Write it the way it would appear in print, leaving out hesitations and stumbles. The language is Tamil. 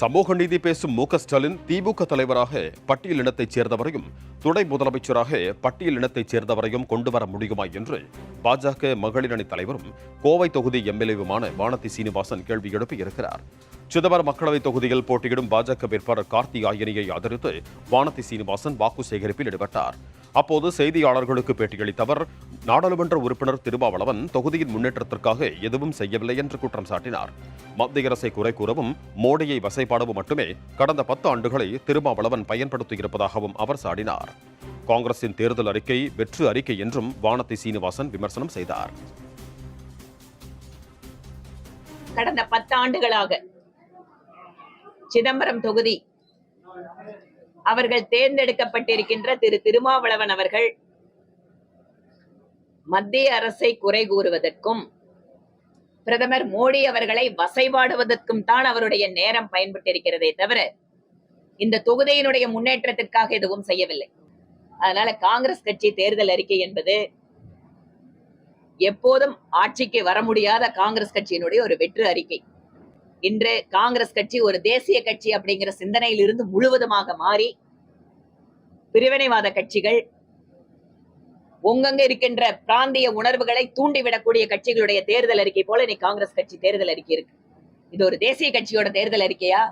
சமூக நீதி பேசும் மு க ஸ்டாலின் திமுக தலைவராக பட்டியலினத்தைச் சேர்ந்தவரையும் துணை முதலமைச்சராக பட்டியலினத்தைச் சேர்ந்தவரையும் கொண்டுவர முடியுமா என்று பாஜக மகளிர் அணி தலைவரும் கோவை தொகுதி எம்எல்ஏவுமான வானதி சீனிவாசன் கேள்வி எழுப்பியிருக்கிறார். சிதம்பரம் மக்களவைத் தொகுதியில் போட்டியிடும் பாஜக வேட்பாளர் கார்த்தியாயனியை ஆதரித்து வானதி சீனிவாசன் வாக்கு சேகரிப்பில் ஈடுபட்டார். அப்போது செய்தியாளர்களுக்கு பேட்டியளித்த அவர், நாடாளுமன்ற உறுப்பினர் திருமாவளவன் தொகுதியின் முன்னேற்றத்திற்காக எதுவும் செய்யவில்லை என்று குற்றம் சாட்டினார். மத்திய அரசை குறை கூறவும் மோடியை வசைபாடவும் மட்டுமே கடந்த 10 ஆண்டுகளை திருமாவளவன் பயன்படுத்தியிருப்பதாகவும் அவர் சாடினார். காங்கிரசின் தேர்தல் அறிக்கை வெற்று அறிக்கை என்றும் வானதி சீனிவாசன் விமர்சனம் செய்தார். கடந்த 10 ஆண்டுகளாக சிதம்பரம் தொகுதி அவர்கள் தேர்ந்தெடுக்கப்பட்டிருக்கின்ற திரு திருமாவளவன் அவர்கள் மத்திய அரசை குறை கூறுவதற்கும் பிரதமர் மோடி அவர்களை வசைபாடுவதற்கும் தான் அவருடைய நேரம் பயன்பட்டிருக்கிறதே தவிர இந்த தொகுதியினுடைய முன்னேற்றத்திற்காக எதுவும் செய்யவில்லை. அதனால காங்கிரஸ் கட்சி தேர்தல் அறிக்கை என்பது எப்போதும் ஆட்சிக்கு வர முடியாத காங்கிரஸ் கட்சியினுடைய ஒரு வெற்று அறிக்கை. இன்று காங்கிரஸ் கட்சி ஒரு தேசிய கட்சி அப்படிங்கிற சிந்தனையில் இருந்து முழுவதுமாக மாறி பிரிவினைவாத கட்சிகள், ஒங்கங்க இருக்கின்ற பிராந்திய உணர்வுகளை தூண்டிவிடக்கூடிய கட்சிகளுடைய தேர்தல் அறிக்கை போல இன்னைக்கு காங்கிரஸ் கட்சி தேர்தல் அறிக்கை இருக்கு. இது ஒரு தேசிய கட்சியோட தேர்தல் அறிக்கையா?